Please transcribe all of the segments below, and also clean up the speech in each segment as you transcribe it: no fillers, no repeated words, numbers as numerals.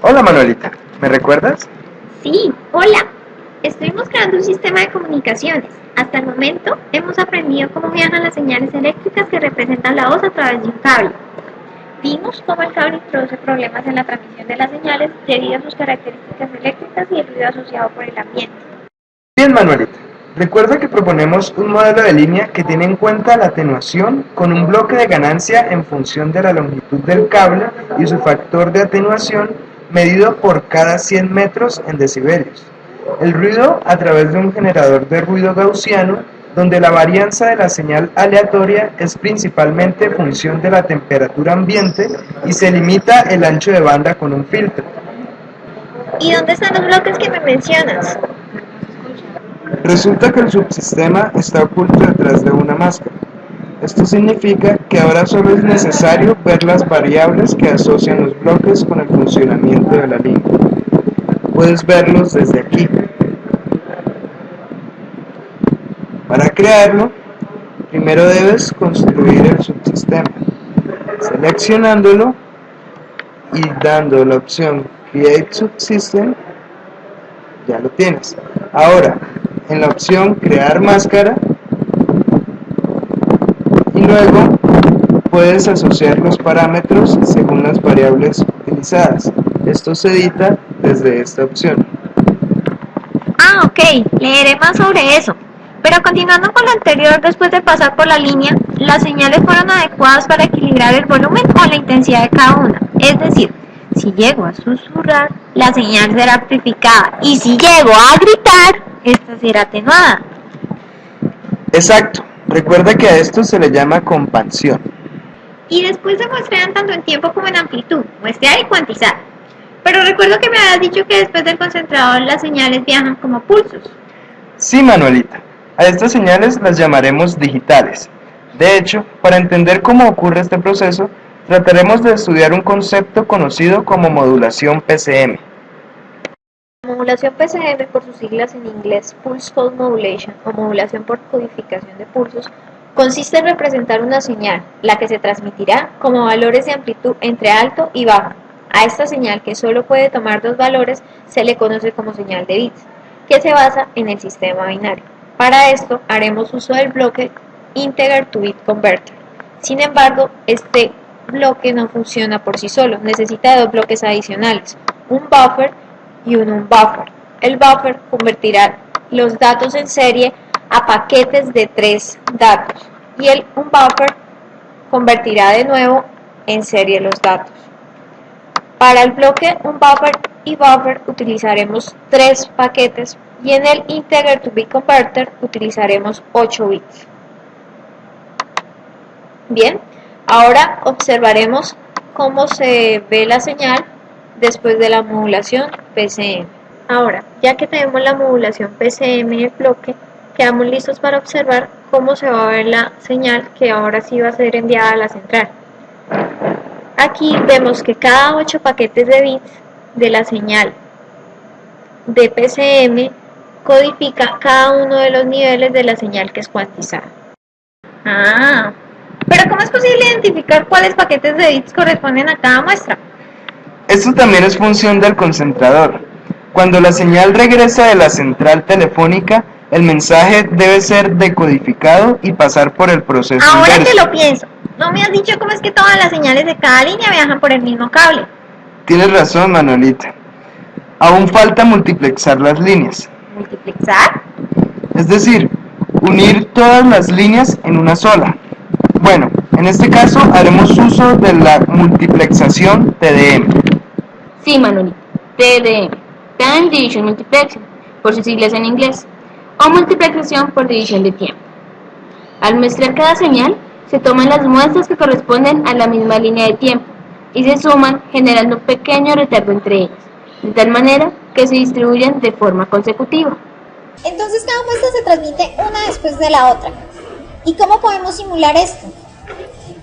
Hola Manuelita, ¿me recuerdas? Sí, hola. Estuvimos creando un sistema de comunicaciones. Hasta el momento hemos aprendido cómo viajan las señales eléctricas que representan la voz a través de un cable. Vimos cómo el cable introduce problemas en la transmisión de las señales debido a sus características eléctricas y el ruido asociado por el ambiente. Bien Manuelita, recuerda que proponemos un modelo de línea que tiene en cuenta la atenuación con un bloque de ganancia en función de la longitud del cable y su factor de atenuación medido por cada 100 metros en decibelios. El ruido a través de un generador de ruido gaussiano donde la varianza de la señal aleatoria es principalmente función de la temperatura ambiente y se limita el ancho de banda con un filtro. ¿Y dónde están los bloques que me mencionas? Resulta que el subsistema está oculto detrás de una máscara. Esto significa que ahora solo es necesario ver las variables que asocian los bloques con el funcionamiento de la línea. Puedes verlos desde aquí. Para crearlo, primero debes construir el subsistema, seleccionándolo y dando la opción Create Subsystem, ya lo tienes. Ahora, en la opción Crear máscara, y luego puedes asociar los parámetros según las variables utilizadas. Esto se edita desde esta opción. Ah, ok. Leeré más sobre eso. Pero continuando con lo anterior, después de pasar por la línea, ¿las señales fueron adecuadas para equilibrar el volumen o la intensidad de cada una? Es decir, si llego a susurrar, la señal será amplificada, y si llego a gritar, esta será atenuada. Exacto. Recuerda que a esto se le llama compasión. Y después se muestrean tanto en tiempo como en amplitud, muestrear y cuantizar. Pero recuerdo que me habías dicho que después del concentrador las señales viajan como pulsos. Sí, Manuelita. A estas señales las llamaremos digitales. De hecho, para entender cómo ocurre este proceso, trataremos de estudiar un concepto conocido como modulación PCM. La modulación PCM, por sus siglas en inglés Pulse Code Modulation o modulación por codificación de pulsos, consiste en representar una señal, la que se transmitirá como valores de amplitud entre alto y bajo. A esta señal, que solo puede tomar dos valores, se le conoce como señal de bits, que se basa en el sistema binario. Para esto haremos uso del bloque Integer to Bit Converter. Sin embargo, este bloque no funciona por sí solo, necesita dos bloques adicionales, un buffer y un unbuffer. El buffer convertirá los datos en serie a paquetes de 3 datos y el unbuffer convertirá de nuevo en serie los datos. Para el bloque unbuffer y buffer utilizaremos 3 paquetes y en el integer to bit converter utilizaremos 8 bits. Bien, ahora observaremos cómo se ve la señal después de la modulación PCM. Ahora, ya que tenemos la modulación PCM y el bloque, quedamos listos para observar cómo se va a ver la señal que ahora sí va a ser enviada a la central. Aquí vemos que cada 8 paquetes de bits de la señal de PCM codifica cada uno de los niveles de la señal que es cuantizada. Pero ¿cómo es posible identificar cuáles paquetes de bits corresponden a cada muestra? Esto también es función del concentrador. Cuando la señal regresa de la central telefónica, el mensaje debe ser decodificado y pasar por el proceso Ahora inverso. que lo pienso, ¿no me has dicho cómo es que todas las señales de cada línea viajan por el mismo cable? Tienes razón, Manuelita. Aún falta multiplexar las líneas. ¿Multiplexar? Es decir, unir todas las líneas en una sola. Bueno, en este caso haremos uso de la multiplexación TDM. Sí, Manuelita, TDM, Time Division Multiplexing, por sus siglas en inglés, o multiplexación por división de tiempo. Al mezclar cada señal, se toman las muestras que corresponden a la misma línea de tiempo y se suman generando un pequeño retardo entre ellas, de tal manera que se distribuyen de forma consecutiva. Entonces cada muestra se transmite una después de la otra. ¿Y cómo podemos simular esto?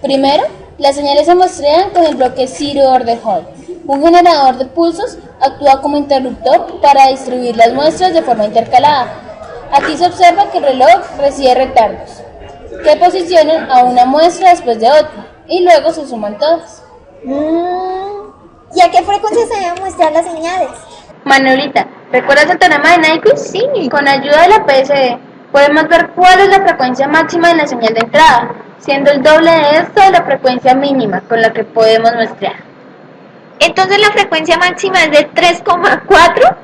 Primero, las señales se muestrean con el bloque Zero Order Hold. Un generador de pulsos actúa como interruptor para distribuir las muestras de forma intercalada. Aquí se observa que el reloj recibe retardos, que posicionan a una muestra después de otra, y luego se suman todas. ¿Y a qué frecuencia se deben muestrar las señales? Manuelita, ¿recuerdas el teorema de Nyquist? Sí. Con ayuda de la PSE podemos ver cuál es la frecuencia máxima de la señal de entrada, siendo el doble de esto de la frecuencia mínima con la que podemos muestrear. Entonces la frecuencia máxima es de 3,4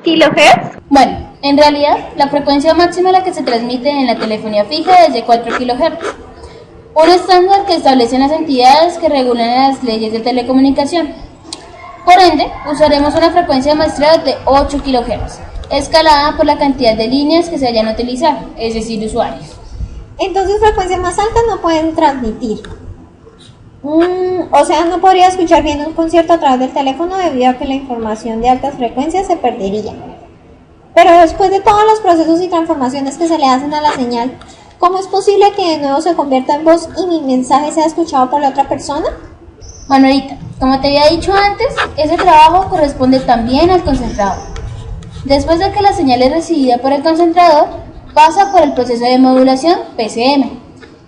kHz. Bueno, en realidad la frecuencia máxima a la que se transmite en la telefonía fija es de 4 kHz, un estándar que establecen las entidades que regulan las leyes de telecomunicación. Por ende, usaremos una frecuencia de muestreo de 8 kHz, escalada por la cantidad de líneas que se vayan a utilizar, es decir, usuarios. Entonces frecuencias más altas no pueden transmitir. O sea, no podría escuchar bien un concierto a través del teléfono debido a que la información de altas frecuencias se perdería. Pero después de todos los procesos y transformaciones que se le hacen a la señal, ¿cómo es posible que de nuevo se convierta en voz y mi mensaje sea escuchado por la otra persona? Manuelita, como te había dicho antes, ese trabajo corresponde también al concentrador. Después de que la señal es recibida por el concentrador, pasa por el proceso de modulación PCM,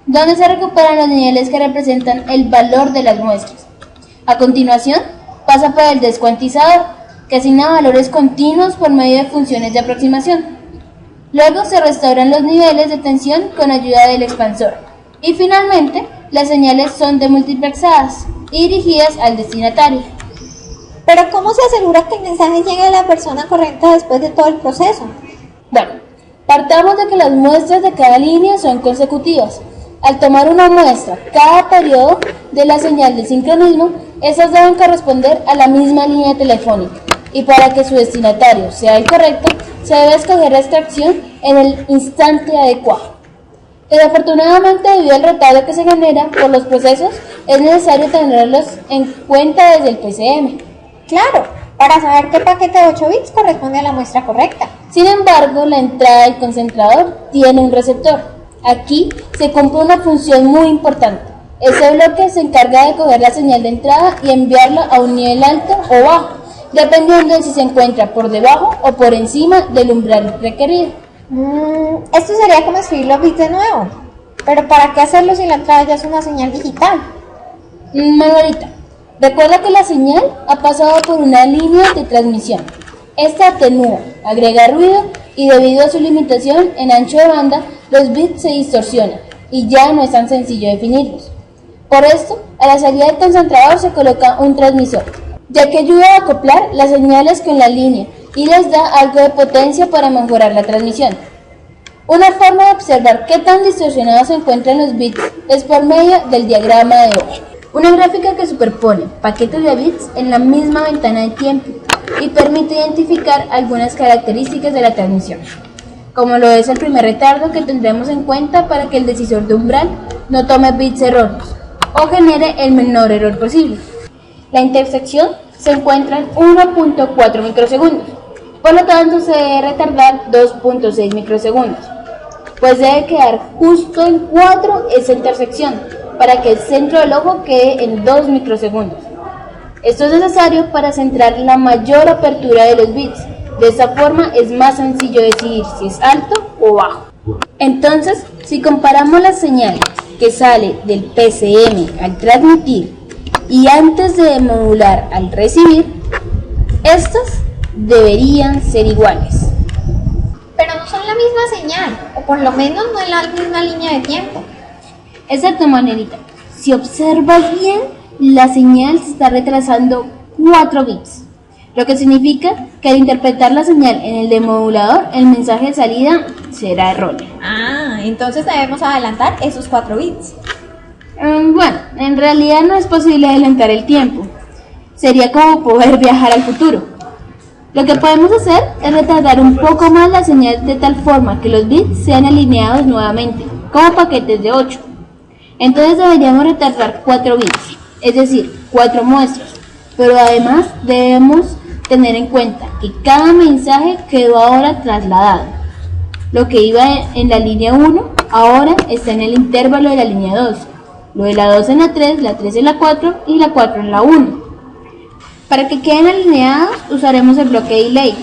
donde se recuperan los niveles que representan el valor de las muestras. A continuación, pasa por el descuantizador, que asigna valores continuos por medio de funciones de aproximación. Luego se restauran los niveles de tensión con ayuda del expansor. Y finalmente, las señales son demultiplexadas y dirigidas al destinatario. Pero ¿cómo se asegura que el mensaje llegue a la persona correcta después de todo el proceso? Bueno, partamos de que las muestras de cada línea son consecutivas. Al tomar una muestra cada periodo de la señal de sincronismo, esas deben corresponder a la misma línea telefónica. Y para que su destinatario sea el correcto, se debe escoger la extracción en el instante adecuado. Desafortunadamente, debido al retardo que se genera por los procesos, es necesario tenerlos en cuenta desde el PCM. Claro, para saber qué paquete de 8 bits corresponde a la muestra correcta. Sin embargo, la entrada del concentrador tiene un receptor. Aquí se cumple una función muy importante. Ese bloque se encarga de coger la señal de entrada y enviarla a un nivel alto o bajo, dependiendo de si se encuentra por debajo o por encima del umbral requerido. Esto sería como escribir los bits de nuevo. Pero ¿para qué hacerlo si la entrada ya es una señal digital? Manuelita, recuerda que la señal ha pasado por una línea de transmisión. Esta atenúa, agrega ruido y debido a su limitación en ancho de banda, los bits se distorsionan y ya no es tan sencillo definirlos. Por esto, a la salida del concentrador se coloca un transmisor, ya que ayuda a acoplar las señales con la línea y les da algo de potencia para mejorar la transmisión. Una forma de observar qué tan distorsionados se encuentran los bits es por medio del diagrama de Ohm, una gráfica que superpone paquetes de bits en la misma ventana de tiempo y permite identificar algunas características de la transmisión, como lo es el primer retardo que tendremos en cuenta para que el decisor de umbral no tome bits erróneos o genere el menor error posible. La intersección se encuentra en 1.4 microsegundos, por lo tanto se debe retardar 2.6 microsegundos, pues debe quedar justo en 4 esa intersección para que el centro del ojo quede en 2 microsegundos. Esto es necesario para centrar la mayor apertura de los bits. De esta forma es más sencillo decidir si es alto o bajo. Entonces, si comparamos las señales que sale del PCM al transmitir y antes de modular al recibir, estas deberían ser iguales. Pero no son la misma señal, o por lo menos no en la misma línea de tiempo. Exacto, Manuelita. Si observas bien, la señal se está retrasando 4 bits, lo que significa que al interpretar la señal en el demodulador, el mensaje de salida será erróneo. Entonces debemos adelantar esos 4 bits. Bueno, en realidad no es posible adelantar el tiempo. Sería como poder viajar al futuro. Lo que podemos hacer es retardar un poco más la señal de tal forma que los bits sean alineados nuevamente, como paquetes de 8. Entonces deberíamos retardar 4 bits, es decir, 4 muestras. Pero además debemos tener en cuenta que cada mensaje quedó ahora trasladado. Lo que iba en la línea 1 ahora está en el intervalo de la línea 2. Lo de la 2 en la 3 en la 4 y la 4 en la 1. Para que queden alineados usaremos el bloque delay.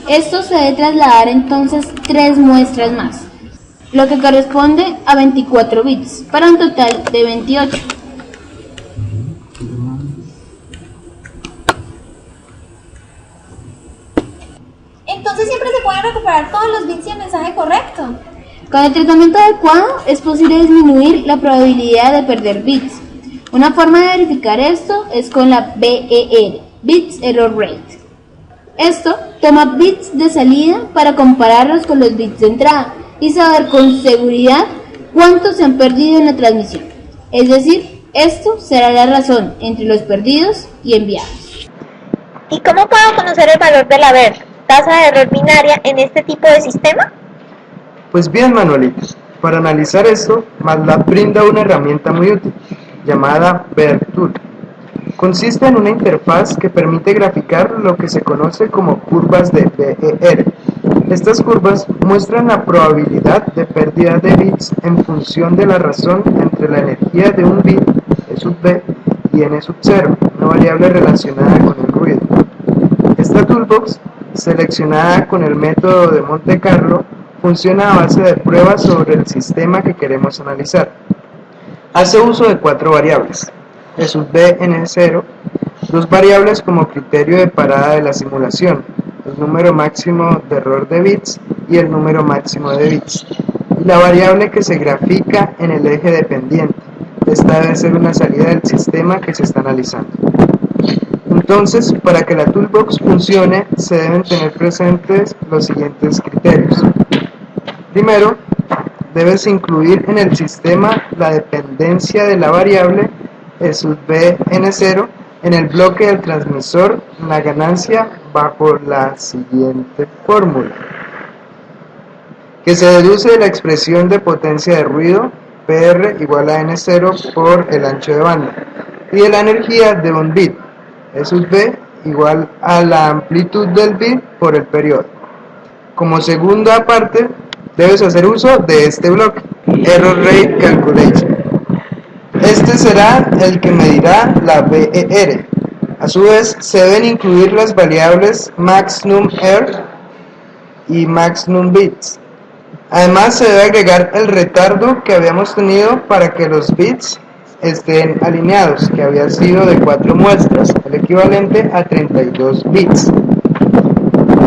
Esto se debe trasladar entonces 3 muestras más, lo que corresponde a 24 bits, para un total de 28. Entonces siempre se pueden recuperar todos los bits y el mensaje correcto. Con el tratamiento adecuado es posible disminuir la probabilidad de perder bits. Una forma de verificar esto es con la BER, Bits Error Rate. Esto toma bits de salida para compararlos con los bits de entrada y saber con seguridad cuántos se han perdido en la transmisión. Es decir, esto será la razón entre los perdidos y enviados. ¿Y cómo puedo conocer el valor de la BER, tasa de error binaria, en este tipo de sistema? Pues bien, Manuelita, para analizar esto, MATLAB brinda una herramienta muy útil, llamada BER Tool. Consiste en una interfaz que permite graficar lo que se conoce como curvas de BER. Estas curvas muestran la probabilidad de pérdida de bits en función de la razón entre la energía de un bit, E sub b, y n sub 0, una variable relacionada con el ruido. Esta toolbox, seleccionada con el método de Monte Carlo, funciona a base de pruebas sobre el sistema que queremos analizar. Hace uso de 4 variables, E sub b, n0, 2 variables como criterio de parada de la simulación, el número máximo de error de bits y el número máximo de bits, y la variable que se grafica en el eje dependiente. Esta debe ser una salida del sistema que se está analizando. Entonces, para que la toolbox funcione, se deben tener presentes los siguientes criterios. Primero, debes incluir en el sistema la dependencia de la variable E sub b n0 en el bloque del transmisor, la ganancia bajo la siguiente fórmula, que se deduce de la expresión de potencia de ruido, PR igual a N0 por el ancho de banda, y de la energía de un bit, E sub b igual a la amplitud del bit por el periodo. Como segunda parte, debes hacer uso de este bloque, Error Rate Calculation. Este será el que medirá la BER. A su vez, se deben incluir las variables maxNumErr y maxNumBits. Además, se debe agregar el retardo que habíamos tenido para que los bits estén alineados, que había sido de 4 muestras, el equivalente a 32 bits.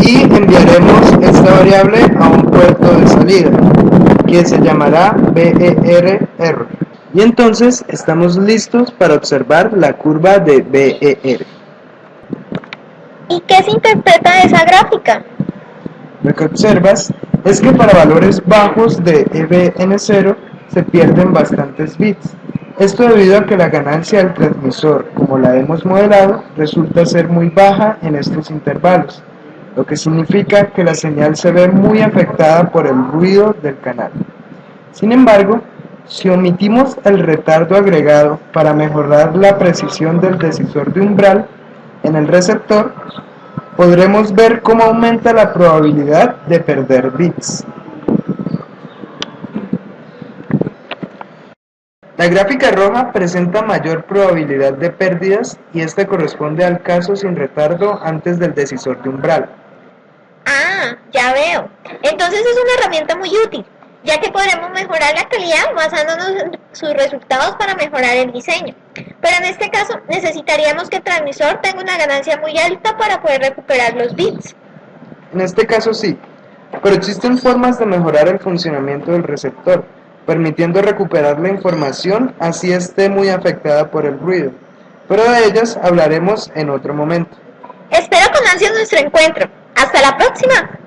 Y enviaremos esta variable a un puerto de salida, que se llamará BER Error. Y entonces estamos listos para observar la curva de BER. ¿Y qué se interpreta de esa gráfica? Lo que observas es que para valores bajos de EBN0 se pierden bastantes bits. Esto debido a que la ganancia del transmisor, como la hemos modelado, resulta ser muy baja en estos intervalos, lo que significa que la señal se ve muy afectada por el ruido del canal. Sin embargo, si omitimos el retardo agregado para mejorar la precisión del decisor de umbral en el receptor, podremos ver cómo aumenta la probabilidad de perder bits. La gráfica roja presenta mayor probabilidad de pérdidas y esta corresponde al caso sin retardo antes del decisor de umbral. Ah, ya veo. Entonces es una herramienta muy útil, ya que podremos mejorar la calidad basándonos en sus resultados para mejorar el diseño. Pero en este caso necesitaríamos que el transmisor tenga una ganancia muy alta para poder recuperar los bits. En este caso sí, pero existen formas de mejorar el funcionamiento del receptor, permitiendo recuperar la información así esté muy afectada por el ruido. Pero de ellas hablaremos en otro momento. Espero con ansias nuestro encuentro. ¡Hasta la próxima!